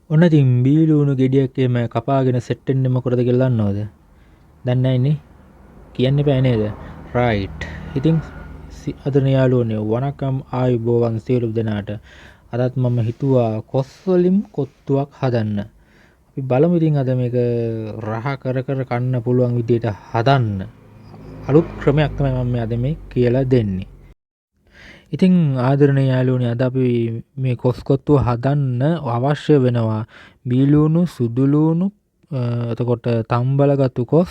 ඔන්න ඉතින් බීලුණු ගෙඩියක් එහෙම කපාගෙන සෙට් වෙන්නේ මොකටද කියලා දන්නවද? දන්නේ නැයිනේ. කියන්න එපා නේද? රයිට්. ඉතින් අදන යාළුවනේ වණකම් ආයුබෝවන් සියලු දෙනාට. අදත් මම හිතුවා කොස් වලින් කොත්තුවක් හදන්න. අපි බලමු ඉතින් අද මේක රහ කර කර කන්න පුළුවන් විදියට හදන්න. අලුත් ක්‍රමයක් තමයි මම අද මේ කියලා දෙන්නේ. ඉතින් ආදරණීය යාළුවනේ අද අපි මේ කොස් කොත්තුව හදන්න අවශ්‍ය වෙනවා බීලුණු සුදුලුණු එතකොට තම්බලගත්තු කොස්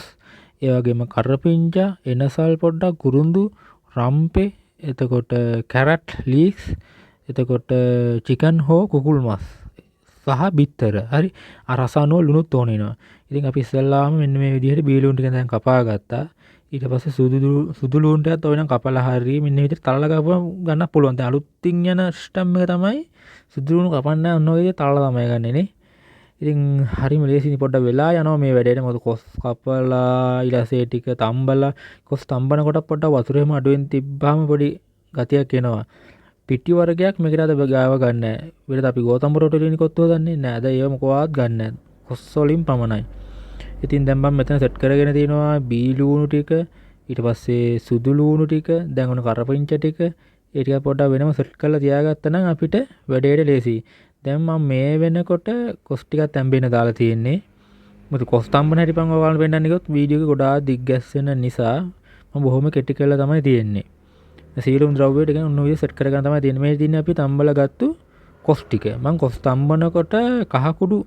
ඒ වගේම කරපිංචා එනසල් පොඩ්ඩක් කුරුඳු රම්පේ එතකොට කැරට් ලීක්ස් එතකොට චිකන් හෝ කුකුල් මස් සහ බිත්තර හරි රස අනුව ලුණුත් ඕන වෙනවා. ඉතින් අපි ඉස්සෙල්ලාම මෙන්න මේ විදිහට බීලුණු ටික දැන් කපා ගත්තා. ඊට පස්සේ සුදු ලුණු ටිකත් ඔය නම් කපලා හරි මෙන්න මේ විදිහට තලලා ගාපුවම ගන්න පුළුවන්. දැන් අලුත්ින් යන සිස්ටම් එක තමයි සුදු ලුණු කපන්න ඔන්න ඔය විදිහට තලලා තමයි ගන්නෙ නේ. ඉතින් හරිම ලේසියි පොඩ්ඩක් වෙලා යනවා මේ වැඩේට. මොකද කොස් කපලා ඊළසේ ටික තම්බලා කොස් තම්බනකොට පොඩ්ඩක් වතුරේම අඩුවෙන් තිබ්බාම පොඩි ගතියක් එනවා. පිටි වර්ගයක් මේකට අද ගාව ගන්න නැහැ. වෙලද අපි ගෝතම්බර රොටි කොත්තුව දන්නේ නැහැ. අද ඒව මොකවත් ගන්න නැහැ. කොස් වලින් පමණයි. ඉතින් දැන් මම මෙතන සෙට් කරගෙන තියෙනවා බීලුණු ටික ඊට පස්සේ සුදු ලුණු ටික දැන් ඔන්න කරපිංච ටික ඒ ටික පොඩ්ඩක් වෙනම සෙට් කරලා තියාගත්තා නම් අපිට වැඩේට ලේසියි. දැන් මම මේ වෙනකොට කොස් ටිකක් තැම්බෙන්න දාලා තියෙන්නේ. මොකද කොස් තම්බන හැටි මම ඔයාලට පෙන්නන්න ගියොත් වීඩියෝ එක ගොඩාක් දිග්ගැස්සෙන නිසා මම බොහොම කෙටි කරලා තමයි තියෙන්නේ. සීලුම් ද්‍රව්‍ය ටික ඔන්න ඔය සෙට් කරගෙන තමයි තියෙන්නේ. මේ දින්නේ අපි තම්බලා ගත්තු කොස් ටික. මම කොස් තම්බනකොට කහ කුඩු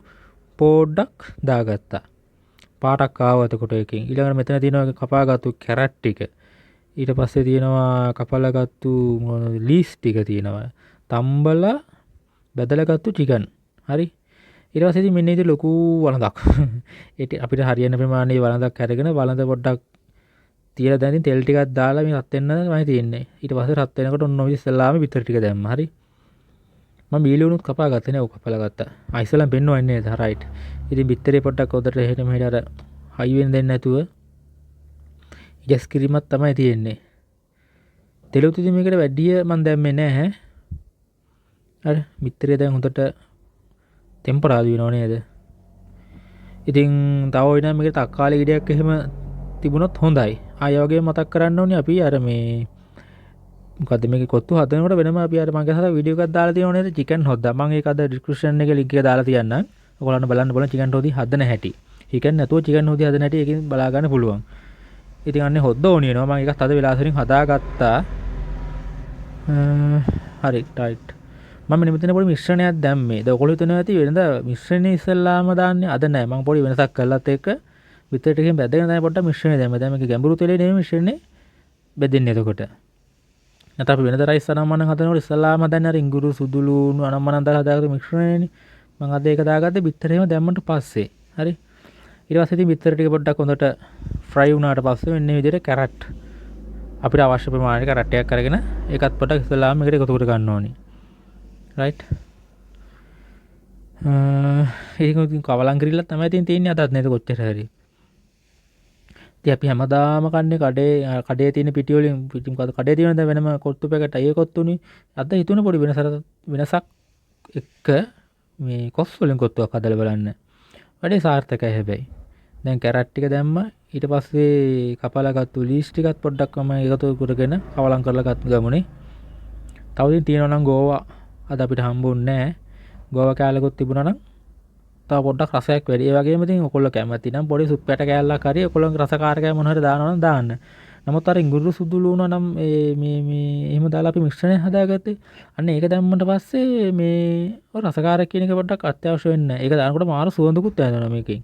පොඩ්ඩක් දාගත්තා. පාටක් ආවා එතකොට එකකින්. ඊළඟට මෙතන තියෙනවා කපාගත්තු කැරට් ටික. ඊට පස්සේ තියෙනවා කපලාගත්තු ලීස් ටික තියෙනවා. තම්බලා බදලාගත්තු චිකන්. හරි. ඊට පස්සේ ඉතින් මෙන්න ඉතින් ලොකු වළඳක්. ඒක අපිට හරියන ප්‍රමාණයේ වළඳක් අරගෙන වළඳ පොඩ්ඩක් තියලා දැන් ඉතින් තෙල් ටිකක් දාලා මේ රත් වෙන්න තමයි තියෙන්නේ. ඊට පස්සේ රත් වෙනකොට ඔන්න ඔය ඉස්සෙල්ලාම විතර ටික දැම්මා. හරි. මම බීලුණුත් කපා ගත්තේ නේ. ඔක කපලා ගත්තා. ඉස්සෙල්ලාම පෙන්නුවා නේද? රයිට්. ඉතින් බිත්තරේ පොඩ්ඩක් උඩට එහෙට මෙහෙට අර හයි වෙන දෙන්නේ නැතුව ඉජස් කිරීමක් තමයි තියෙන්නේ. තෙලුත් ඉතින් මේකට වැඩි මම දැම්මේ නැහැ. හරි. බිත්තරේ දැන් හොඳට ටෙම්පරාදු වෙනව නේද? ඉතින් තව වෙන මේකට තක්කාලි ගෙඩියක් එහෙම තිබුණොත් හොඳයි. ආය වගේ මතක් කරන්න ඕනේ අපි අර මේ මොකද්ද මේකේ කොත්තු හදනකොට වෙනම අපි අර මගේ හදලා වීඩියෝ එකක් දාලා තියෙනව නේද චිකන් හොද්දා. මම ඒක අද ඩිස්ක්‍රිප්ෂන් එකේ ලින්ක් එක දාලා තියන්නම්. ඔයගොල්ලන්ට බලන්න බලන්න චිකන් හොදි හදන හැටි. චිකන් නැතුව චිකන් හොදි හදන හැටි එකෙන් බලා ගන්න පුළුවන්. ඉතින් අන්නේ හොද්ද ඕනේ වෙනවා. මම ඒකත් අද වෙලාසරින් හදාගත්තා. හරි රයිට්. මම මෙතන පොඩි මිශ්‍රණයක් දැම්මේ. දැන් ඔයගොල්ලෝ හිතනවා ඇති වෙනද මිශ්‍රණේ ඉස්සෙල්ලාම දාන්නේ. අද නෑ. මම පොඩි වෙනසක් කළාත් එක්ක විතර ටිකෙන් බැදගෙන තමයි පොඩ්ඩක් මිශ්‍රණය දැම්මේ. දැන් මේක ගැඹුරු තෙලේ නෙමෙයි මිශ්‍රණේ බෙදෙන්නේ එතකොට. නැත්නම් අපි වෙනද රයිස් අනම්මනම් හදනකොට ඉස්සෙල්ලාම දැන් අර ඉඟුරු සුදු ලුණු අනම්මනම් දාලා හදාගත්ත මිශ්‍රණයනේ. මම අද ඒක දාගත්තේ බිත්තරේම දැම්මට පස්සේ. හරි. ඊට පස්සේ ඉතින් බිත්තර ටික පොඩ්ඩක් හොඳට ෆ්‍රයි වුණාට පස්සේ මෙන්න මේ විදිහට කැරට් අපිට අවශ්‍ය ප්‍රමාණයට කැරට් එකක් අරගෙන ඒකත් පොඩ්ඩක් ඉස්සෙල්ලාම මේකට එකතු කර ගන්න ඕනේ. රයිට්. ඒක කවලම් ග්‍රිල්ලක් තමයි තියෙන්නේ අදත් නේද කොච්චර හරි. ඉතින් අපි හැමදාම කන්නේ කඩේ තියෙන පිටි වලින් මොකද කඩේ තියෙන දැන් වෙනම කොත්තු පැකට් අය කොත්තුනේ. අද හිතුනේ පොඩි වෙනසක් එක්ක මේ කොස් වලින් කොත්තුවක් හදලා බලන්න. වැඩේ සාර්ථකයි හැබැයි. දැන් කැරට් ටික දැම්මා. ඊට පස්සේ කපලා ගත්තු ලීස් ටිකත් පොඩ්ඩක් මම එකතු කරගෙන කවලම් කරලා ගමුනේ. තව ඉතින් තියෙනවා නම් ගෝවා අද අපිට හම්බුන්නේ නැහැ. ගෝවා කෑල්ලකුත් තිබුණා නම් තව පොඩ්ඩක් රසයක් වැඩි. ඒ වගේම ඉතින් ඔයගොල්ලෝ කැමති නම් පොඩි සුප් යට කෑල්ලක් හරි ඔයගොල්ලෝගේ රසකාරකයක් මොන හරි දානවා නම් දාන්න. නමුත් අර ඉඟුරු සුදු ලුණු නම් මේ එහෙම දාලා අපි මිශ්‍රණය හදාගත්තේ. අන්න ඒක දැම්මට පස්සේ මේ ඔය රසකාරක කියන එක පොඩ්ඩක් අත්‍යවශ්‍ය වෙන්නේ නැහැ. ඒක දානකොට මාර සුවඳකුත් දැනෙනවා මේකෙන්.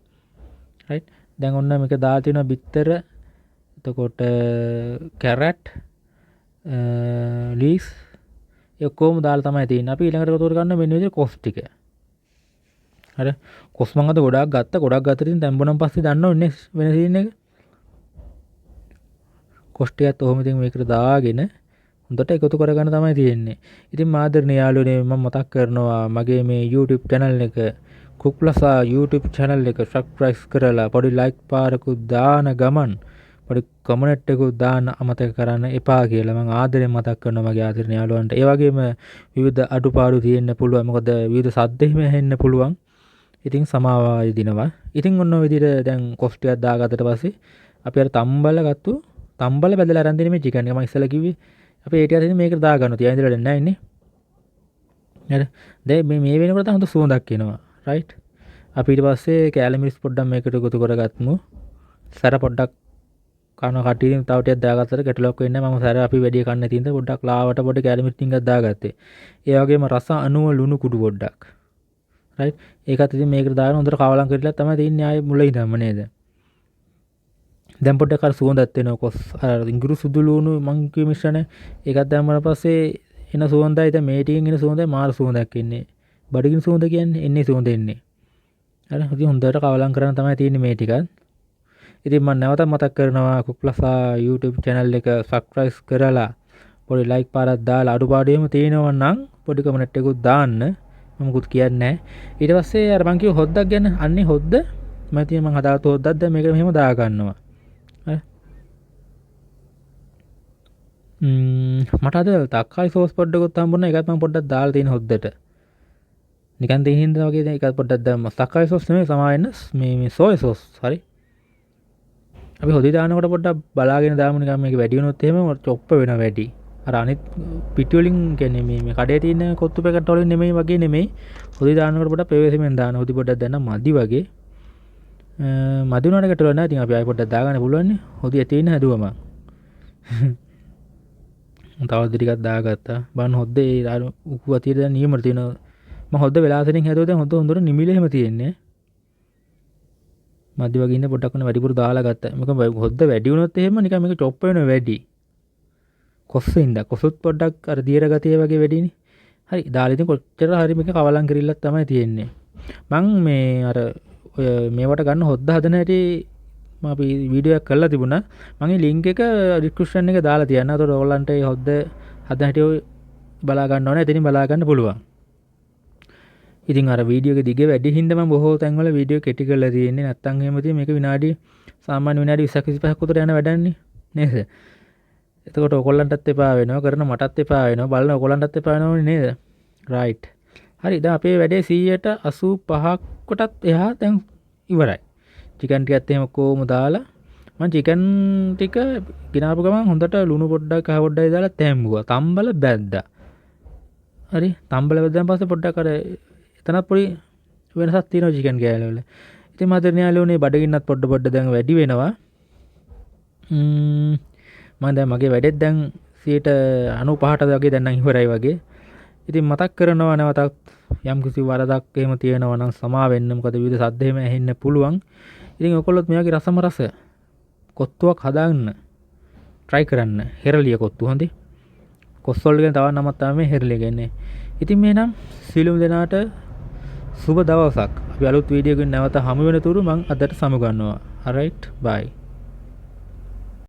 රයිට්. දැන් ඔන්න මේක දාලා තියෙනවා බිත්තර එතකොට කැරට් ලීස් ඒ ඔක්කොම දාලා තමයි තියෙන්නේ. අපි ඊළඟට කතෝර ගන්න මෙන්න විදිහට කොස් ටික. හරි. කොස් මං අද ගොඩාක් ගත්තා. ගොඩක් ගත්ත ඉතින් තැම්බුනන් පස්සේ දන්නවනේ වෙන සීන් එක. කොස් ටිකත් ඔහොම ඉතින් මේකට දාගෙන හොඳට එකතු කරගන්න තමයි තියෙන්නේ. ඉතින් මාදරණීය යාළුවනේ මම මතක් කරනවා මගේ මේ YouTube channel එක කුක්ලසා YouTube channel එක subscribe කරලා පොඩි like පාරකුත් දාන ගමන් පොඩි කමෙන්ට් එකකුත් දාන්න අමතක කරන්න එපා කියලා මම ආදරෙන් මතක් කරනවා මගේ ආදරණීය යාළුවන්ට. ඒ වගේම විවිධ අඩුපාඩු තියෙන්න පුළුවන්. මොකද විවිධ සද්ද එහෙම ඇහෙන්න පුළුවන්. ඉතින් සමාව දිනවා. ඉතින් ඔන්න ඔය විදිහට දැන් කොස් ටිකක් දාගත්තට පස්සේ අපි අර තම්බල ගත්තු තම්බල බැදලා අරන් දෙන්නේ මේ චිකන් එක. මම ඉස්සෙල්ලා කිව්වේ අපි ඒ ටික අරින් මේකට දාගන්නවා. තියා ඉඳලා නැහැ ඉන්නේ. හරි. දැන් මේ වෙනකොට හොඳ සුවඳක් එනවා. රයිට්. අපි ඊට පස්සේ කෑලි මිරිස් පොඩ්ඩක් මේකට එකතු කරගත්මු. සැර පොඩ්ඩක් කන කටින් තව ටිකක් දාගත්තට ගැටලුවක් වෙන්නේ නැහැ. මම සැර අපි වැඩි කන්න තියෙන පොඩ්ඩක් ලාවට පොඩ්ඩ කෑලි මිරිස් ටිකක් දාගත්තේ. ඒ වගේම රස අණුව ලුණු කුඩු පොඩ්ඩක්. රයිට්. ඒකත් ඉතින් මේකට දාගෙන හොඳට කවලම් කරලා තමයි තියන්නේ ආයේ මුල ඉඳන්ම නේද? දැන් පොඩ්ඩක් අර සුවඳත් එනවා. කොස් අර ඉඟුරු සුදු ලුණු මං කිව්ව මිශ්‍රණය. ඒකත් දැම්මම පස්සේ එන සුවඳයි දැන් මේ ටිකෙන් එන සුවඳයි මාර සුවඳක් එන්නේ. බඩගිනි සුවඳ කියන්නේ එන්නේ සුවඳ එන්නේ. හරි. ඉතින් හොඳට කවලම් කරන් තමයි තියෙන්නේ මේ ටිකත්. ඉතින් මම නැවතත් මතක් කරනවා කුක්ලසා YouTube channel එක subscribe කරලා පොඩි like පාරක් දාලා අඩුපාඩුවෙම තියෙනවා නම් පොඩි comment එකකුත් දාන්න. මම මුකුත් කියන්නේ නැහැ. ඊට පස්සේ අර මං කිව්ව හොද්දක් ගැන අන්නේ හොද්ද මම ඉතින් මං හදාගත්ත හොද්දක් දැන් මේක මෙහෙම දා ගන්නවා. හරි. මට අද තක්කාලි සෝස් පොඩ්ඩකුත් හම්බුණා. ඒකත් මම පොඩ්ඩක් දාලා තියෙන හොද්දට. නිකන් දෙහින් හින්දා වගේ දැන් ඒකත් පොඩ්ඩක් දැම්මා. තක්කාලි සෝස් නෙමෙයි සමා වෙන්න මේ සෝය සෝස්. හරි. අපි හොදි දානකොට පොඩ්ඩක් බලාගෙන දාමු නිකන් මේක වැඩි වුණොත් එහෙම චොප්ප වෙනවා වැඩි. අර අනිත් පිටි වලින් කියන්නේ මේ කඩේ තියෙන කොත්තු පැකට් වලින් නෙමෙයි වගේ නෙමෙයි. හොදි දානකොට පොඩ්ඩක් පෙවේසෙමින් දාන. හොදි පොඩ්ඩක් දැන් මදි වගේ. මදි වුණාට ගැටලුවක් නැහැ. ඉතින් අපි ආයෙ පොඩ්ඩක් දාගන්න පුළුවන් නේ. හොදි ඇති වෙන්න හැදුවා මං. තවත් ටිකක් දාගත්තා. බලන්න හොද්දේ අර උකු අතිය දැන් නියමර තියෙනවා. මම හොද්ද වෙලාසෙනින් හැදුවා දැන් හොඳට නිමිල එහෙම තියෙන්නේ. මදි වගේ ඉන්න පොඩ්ඩක් වුණ වැඩිපුර දාලා ගත්තා. මේක හොද්ද වැඩි වුණොත් එහෙම නිකන් මේක චොප් වෙනවා වැඩි. කොස්සෙන්ද කොසුත් පොඩ්ඩක් අර දියර ගතිය වගේ වැඩිනේ. හරි දාලා ඉතින් කොච්චර හරි මේක කවලම් කිරිල්ලක් තමයි තියෙන්නේ. මං මේ අර ඔය මේවට ගන්න හොද්ද හදන හැටි මම අපි වීඩියෝ එකක් කරලා තිබුණා. මම ඒ link එක description එකේ දාලා තියන්න. ඒතකොට ඔයගොල්ලන්ට ඒ හොද්ද හදන හැටි බලා ගන්න ඕනේ. එතනින් බලා ගන්න පුළුවන්. ඉතින් අර වීඩියෝ එක දිගේ වැඩි හින්දා මම බොහෝ තැන්වල වීඩියෝ කෙටි කරලා තියෙන්නේ. නැත්තම් එහෙම තියෙන්නේ මේක විනාඩි සාමාන්‍ය විනාඩි 20ක් 25ක් උතර යන වැඩන්නේ නේද? එතකොට ඔයගොල්ලන්ටත් එපා වෙනවා කරන මටත් එපා වෙනවා බලන ඔයගොල්ලන්ටත් එපා වෙනවනේ නේද? රයිට්. හරි දැන් අපේ වැඩේ 185කටත් එහා දැන් ඉවරයි. චිකන් ටිකත් එහෙම කොහොම දාලා මම චිකන් ටික ගෙනාපු ගමන් හොඳට ලුණු පොඩ්ඩක් කහ පොඩ්ඩක් දාලා තැම්බුවා. තම්බල බැද්දා. හරි තම්බල බැද්දාන් පස්සේ පොඩ්ඩක් අර එතනත් පොඩි වෙනසක් තියෙනවා චිකන් කෑල්ල වල. ඉතින් මම දර්ණියාලුනේ බඩගින්නත් පොඩ්ඩ දැන් වැඩි වෙනවා. මම දැන් මගේ වැඩෙත් දැන් 95% වගේ දැන් නම් ඉවරයි වගේ. ඉතින් මතක් කරනවා නැවතත් යම් කිසි වරදක් එහෙම තියෙනවා නම් සමා වෙන්න. මොකද විවිධ සද්ද එහෙම ඇහෙන්න පුළුවන්. ඉතින් ඔයගොල්ලොත් මේ වගේ රසම රස කොත්තුවක් හදාගන්න try කරන්න. හෙරලිය කොත්තු හොඳේ. කොස්සොල් ගැන තව නමක් තමයි මේ හෙරලිය කියන්නේ. ඉතින් මේනම් සියලුම දෙනාට සුබ දවසක්. අපි අලුත් වීඩියෝ එකකින් නැවත හමු වෙන තුරු මම අදට සමු ගන්නවා. alright bye.